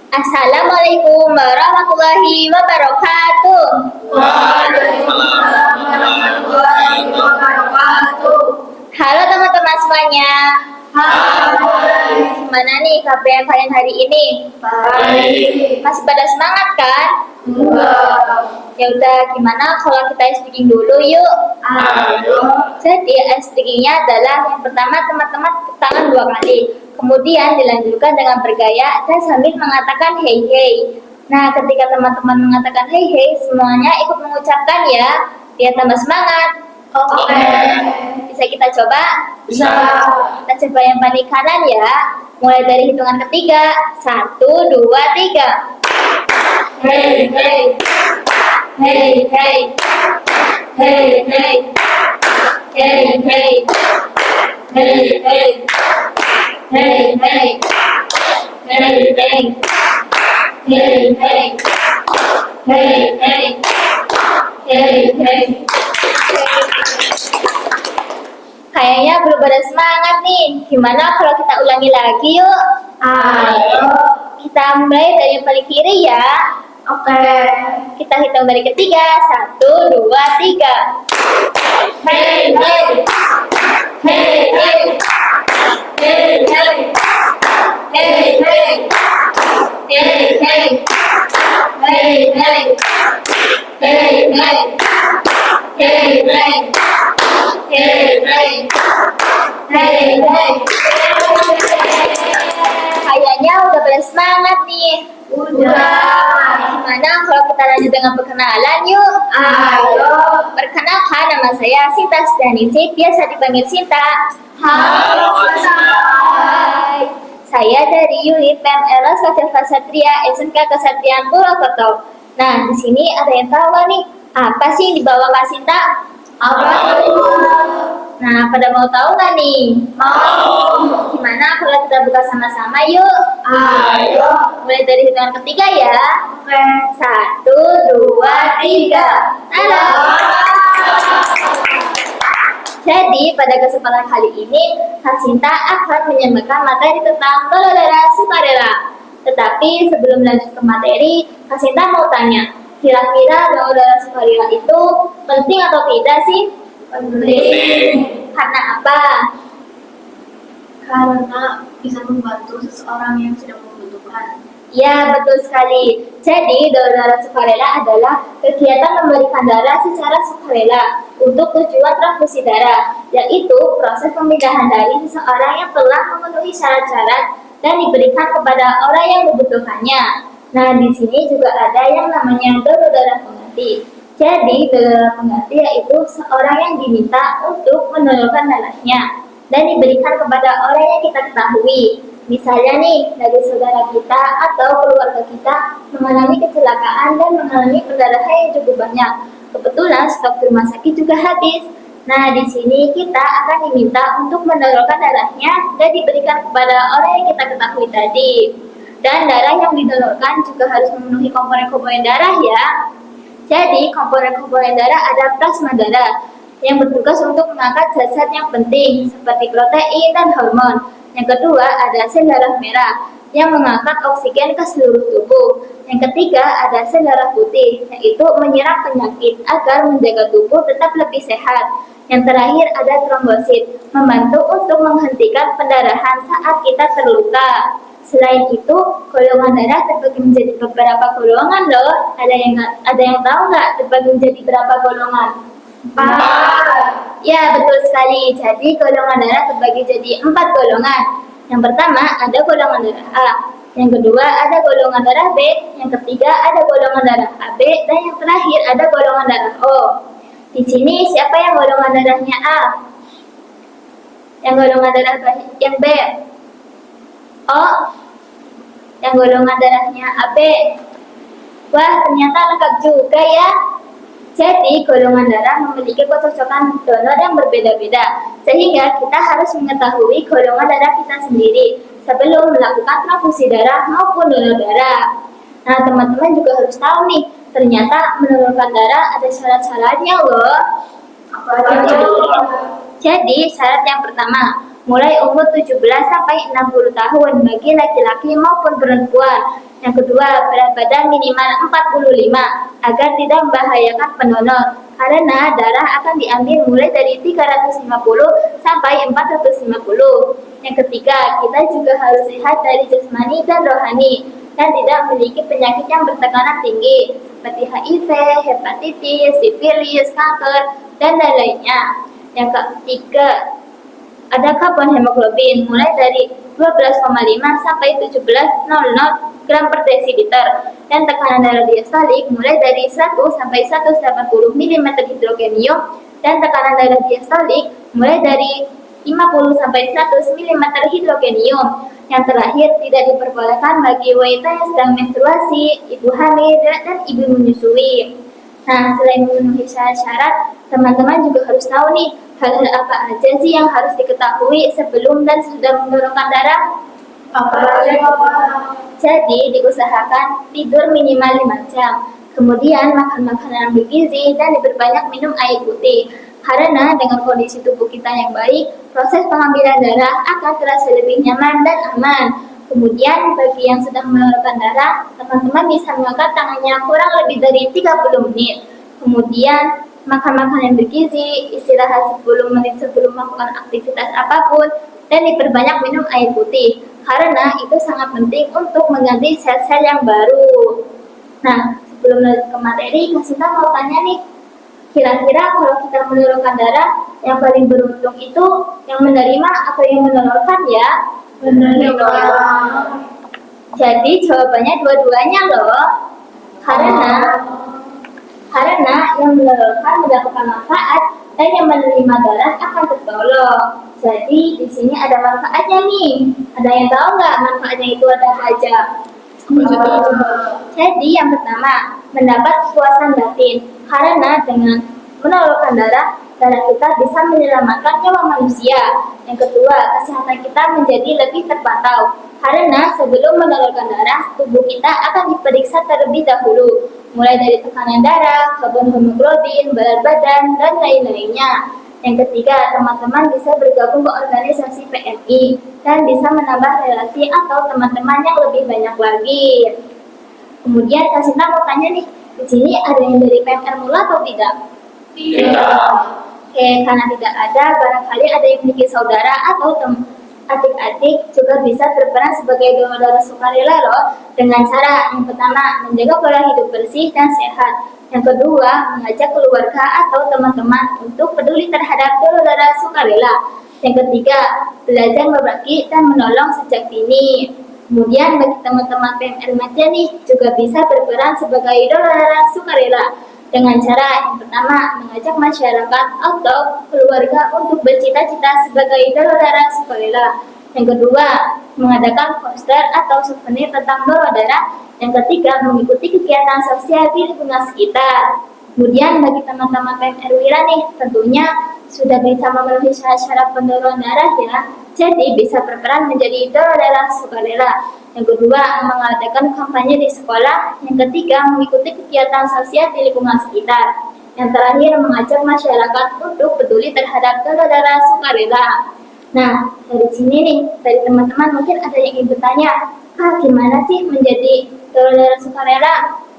Assalamualaikum warahmatullahi wabarakatuh. Waalaikumsalam warahmatullahi wabarakatuh. Halo teman-teman semuanya. Hai. Gimana nih kabar kalian hari ini? Baik. Masih pada semangat kan? Enggak. Ya udah, gimana kalau kita ice breaking dulu yuk? Ayo. Jadi ice breakingnya adalah yang pertama teman-teman tepuk tangan 2 kali. Kemudian dilanjutkan dengan bergaya dan sambil mengatakan hey hey. Nah, ketika teman-teman mengatakan hey hey, semuanya ikut mengucapkan ya, biar tambah semangat. Oke. Bisa kita coba? Bisa. Kita coba yang paling kanan ya. Mulai dari hitungan ketiga. 1, 2, 3. Hey hey. Hey hey. Hey hey. Hey hey. Hey hey. Hey hey. Hey hey. Hey hey. Hey hey. Hey hey. Kayaknya belum pada semangat nih. Gimana kalau kita ulangi lagi yuk? Ayo. Kita mulai dari yang paling kiri ya. Oke. Kita hitung dari ketiga. 1, 2, 3. Hey hey. Hey hey. Hey hey. Hey hey. Hey hey. Hey hey. Hey hey. Hey hey. Hey hey. Hey hey. Kayaknya udah pada semangat nih. Udah. Gimana kalau kita lanjut dengan perkenalan yuk? Ayo. Perkenalkan, nama saya Sinta Sdanisih, biasa dipanggil Sinta. Halo, Hai. Saya dari unit PMLS Raja Satria SMK Kesatrian Purwokerto. Nah, di sini ada yang tahu nggak nih? Apa sih yang dibawa Kak Sinta? Apa itu? Nah, pada mau tahu nggak nih? Mau. Gimana kalau kita buka sama-sama yuk? Ayo. Mulai dari hitungan ketiga ya. Oke. 1, 2, 3. Halo. Jadi pada kesempatan kali ini, Kak Sinta akan menyampaikan materi tentang donor darah sukarela. Tetapi sebelum lanjut ke materi, Kak Sinta mau tanya, kira-kira donor darah sukarela itu penting atau tidak sih? Penting. Karena apa? Karena bisa membantu seseorang yang sedang membutuhkan. Ya, betul sekali. Jadi, donor darah sukarela adalah kegiatan memberikan darah secara sukarela untuk tujuan transfusi darah, yaitu proses pemindahan dari seseorang yang telah memenuhi syarat-syarat dan diberikan kepada orang yang membutuhkannya. Nah, di sini juga ada yang namanya donor darah pengganti. Jadi, donor darah pengganti yaitu seorang yang diminta untuk mendonorkan darahnya dan diberikan kepada orang yang kita ketahui. Misalnya nih, dari saudara kita atau keluarga kita mengalami kecelakaan dan mengalami perdarahan yang cukup banyak. Kebetulan stok di rumah sakit juga habis. Nah, di sini kita akan diminta untuk mendonorkan darahnya dan diberikan kepada orang yang kita ketahui tadi. Dan darah yang didonorkan juga harus memenuhi komponen-komponen darah ya. Jadi, komponen-komponen darah ada plasma darah yang bertugas untuk mengangkat zat-zat yang penting seperti protein dan hormon. Yang kedua ada sel darah merah yang mengangkat oksigen ke seluruh tubuh. Yang ketiga ada sel darah putih, yaitu menyerang penyakit agar menjaga tubuh tetap lebih sehat. Yang terakhir ada trombosit, membantu untuk menghentikan pendarahan saat kita terluka. Selain itu, golongan darah terbagi menjadi beberapa golongan loh. Ada yang tahu nggak terbagi menjadi berapa golongan? 4. Ya, betul sekali. Jadi golongan darah terbagi jadi 4 golongan. Yang pertama ada golongan darah A. Yang kedua ada golongan darah B. Yang ketiga ada golongan darah AB. Dan yang terakhir ada golongan darah O. Di sini siapa yang golongan darahnya A? Yang golongan darah yang B? O. Yang golongan darahnya AB. Wah, ternyata lengkap juga ya. Jadi, golongan darah memiliki kecocokan donor yang berbeda-beda, sehingga kita harus mengetahui golongan darah kita sendiri sebelum melakukan transfusi darah maupun donor darah. Nah, teman-teman juga harus tahu nih, ternyata mendonorkan darah ada syarat-syaratnya loh. Apa aja? Jadi, syarat yang pertama, mulai umur 17 sampai 60 tahun bagi laki-laki maupun perempuan. Yang kedua, berat badan minimal 45 agar tidak membahayakan pendonor karena darah akan diambil mulai dari 350 sampai 450. Yang ketiga, kita juga harus sehat dari jasmani dan rohani dan tidak memiliki penyakit yang bertekanan tinggi seperti HIV, hepatitis, sifilis, kanker, dan lain-lainnya. Yang ketiga, ada karbon hemoglobin mulai dari 12,5 sampai 17,00 gram per desiliter dan tekanan darah diastolik mulai dari 100 sampai 180 mm hidrogenium dan tekanan darah diastolik mulai dari 50 sampai 100 mm hidrogenium. Yang terakhir, tidak diperbolehkan bagi wanita yang sedang menstruasi, ibu hamil, dan ibu menyusui. Nah, selain memenuhi syarat-syarat, teman-teman juga harus tahu nih, hal-hal apa aja sih yang harus diketahui sebelum dan sesudah menurunkan darah? Apa aja, Bapak? Jadi, diusahakan tidur minimal 5 jam. Kemudian, makan makanan yang bergizi dan diperbanyak minum air putih. Karena dengan kondisi tubuh kita yang baik, proses pengambilan darah akan terasa lebih nyaman dan aman. Kemudian, bagi yang sedang menurunkan darah, teman-teman bisa mengangkat tangannya kurang lebih dari 30 menit. Kemudian, makan makanan yang bergizi, istirahat 10 menit sebelum melakukan aktivitas apapun, dan diperbanyak minum air putih. Karena itu sangat penting untuk mengganti sel-sel yang baru. Nah, sebelum lanjut ke materi, Kak Sinta mau tanya nih, kira-kira kalau kita menurunkan darah, yang paling beruntung itu yang menerima atau yang mendonorkan ya? Menerima. Jadi jawabannya dua-duanya loh. Karena yang mendonorkan mendapatkan manfaat dan yang menerima darah akan tertolong. Jadi di sini ada manfaatnya nih. Ada yang tahu nggak manfaatnya itu ada apa aja? Jadi yang pertama, mendapat kepuasan batin. Karena dengan mendonorkan darah kita bisa menyelamatkan nyawa manusia. Yang kedua, kesehatan kita menjadi lebih terpantau. Karena sebelum mendonorkan darah, tubuh kita akan diperiksa terlebih dahulu, mulai dari tekanan darah, karbon hemoglobin, berat badan, dan lain-lainnya. Yang ketiga, teman-teman bisa bergabung ke organisasi PMI dan bisa menambah relasi atau teman-teman yang lebih banyak lagi. Kemudian Kak Sinta mau tanya nih, di sini ada yang dari PMR Mula atau tidak? Tidak. Oke, karena tidak ada, barangkali ada yang memiliki saudara atau adik-adik juga bisa berperan sebagai donor darah sukarela loh, dengan cara yang pertama menjaga pola hidup bersih dan sehat. Yang kedua, mengajak keluarga atau teman-teman untuk peduli terhadap donor darah sukarela. Yang ketiga, belajar berbagi dan menolong sejak dini. Kemudian bagi teman-teman PMR Madya nih juga bisa berperan sebagai donor darah sukarela dengan cara yang pertama mengajak masyarakat atau keluarga untuk bercita-cita sebagai donor darah sukarela. Yang kedua, mengadakan poster atau souvenir tentang donor darah. Yang ketiga, mengikuti kegiatan sosial di lingkungan sekitar. Kemudian bagi teman-teman PMR Wira nih, tentunya sudah bisa memenuhi syarat-syarat pendonoran darah ya. Jadi bisa berperan menjadi donor darah sukarela. Yang kedua, mengadakan kampanye di sekolah. Yang ketiga, mengikuti kegiatan sosial di lingkungan sekitar. Yang terakhir, mengajak masyarakat untuk peduli terhadap donor darah sukarela. Nah, dari sini nih, dari teman-teman mungkin ada yang ingin bertanya, gimana sih menjadi donor darah sukarela?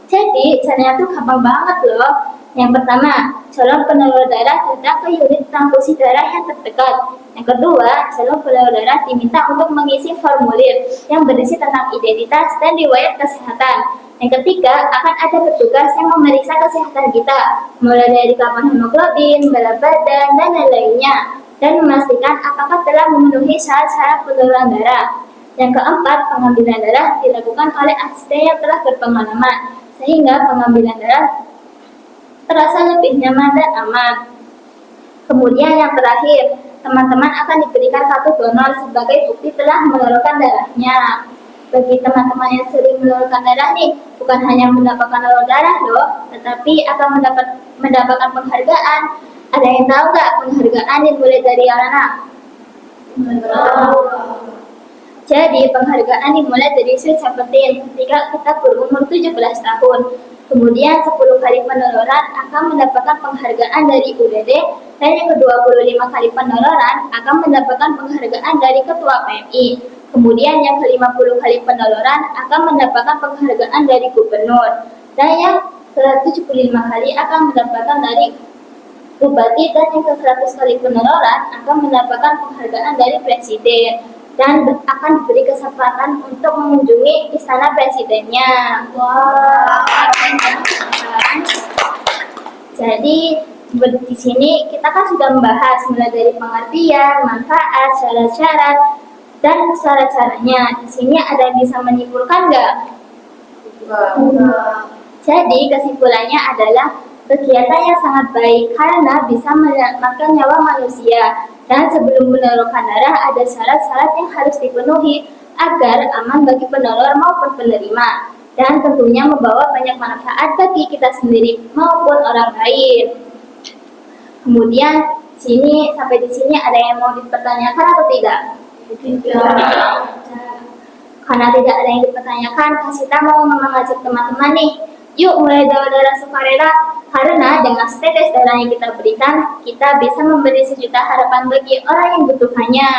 Jadi, caranya tuh gampang banget loh. Yang pertama, calon pendonor darah datang ke unit transfusi darah yang terdekat. Yang kedua, calon pendonor darah diminta untuk mengisi formulir yang berisi tentang identitas dan riwayat kesehatan. Yang ketiga, akan ada petugas yang memeriksa kesehatan kita, mulai dari karbon hemoglobin, berat badan, dan lain-lainnya, dan memastikan apakah telah memenuhi syarat-syarat pendonoran darah. Yang keempat, pengambilan darah dilakukan oleh asisten yang telah berpengalaman, sehingga pengambilan darah terasa lebih nyaman dan aman. Kemudian yang terakhir, teman-teman akan diberikan kartu donor sebagai bukti telah mendonorkan darahnya. Bagi teman-teman yang sering mendonorkan darah nih, bukan hanya mendapatkan donor darah loh, tetapi akan mendapatkan penghargaan. Ada yang tahu nggak penghargaan dimulai dari mana? Jadi penghargaan dimulai dari Sweet Seventeen ketika kita berumur 17 tahun. Kemudian 10 kali pendonoran akan mendapatkan penghargaan dari UDD, dan yang ke-25 kali pendonoran akan mendapatkan penghargaan dari Ketua PMI. Kemudian yang ke-50 kali peneloran akan mendapatkan penghargaan dari gubernur. Dan yang ke-75 kali akan mendapatkan dari bupati, dan yang ke-100 kali peneloran akan mendapatkan penghargaan dari presiden dan akan diberi kesempatan untuk mengunjungi istana presidennya. Wow. Jadi di sini kita kan sudah membahas mulai dari pengertian, manfaat, syarat-syarat, dan cara-caranya. Di sini ada yang bisa menyimpulkan nggak? Jadi kesimpulannya adalah kegiatan yang sangat baik karena bisa menyelamatkan nyawa manusia. Dan sebelum mendonorkan darah ada syarat-syarat yang harus dipenuhi agar aman bagi pendonor maupun penerima. Dan tentunya membawa banyak manfaat bagi kita sendiri maupun orang lain. Kemudian sampai di sini ada yang mau dipertanyakan atau tidak? Tidak. Karena tidak ada yang dipertanyakan, Kasita mau mengajak teman-teman nih, yuk mulai darah sukarela, karena dengan setetes darah yang kita berikan, kita bisa memberi sejuta harapan bagi orang yang membutuhkannya.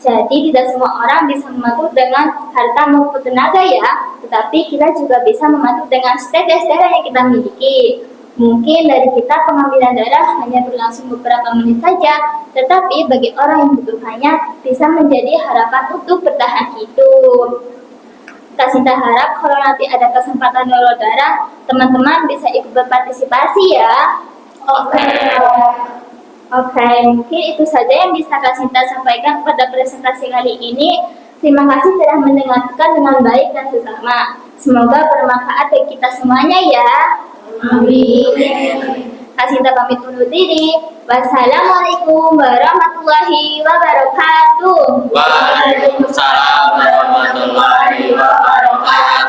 Jadi tidak semua orang bisa membantu dengan harta maupun tenaga ya, tetapi kita juga bisa membantu dengan setetes darah yang kita miliki. Mungkin dari kita pengambilan darah hanya berlangsung beberapa menit saja, tetapi bagi orang yang membutuhkannya bisa menjadi harapan untuk bertahan hidup. Kasita harap kalau nanti ada kesempatan donor darah, teman-teman bisa ikut berpartisipasi ya. Oke, mungkin itu saja yang bisa Kasita sampaikan pada presentasi kali ini. Terima kasih telah mendengarkan dengan baik dan sesama. Semoga bermanfaat bagi kita semuanya ya. Amin. Kasita pamit undur diri. Wassalamualaikum warahmatullahi wabarakatuh. Waalaikumsalam warahmatullahi wabarakatuh.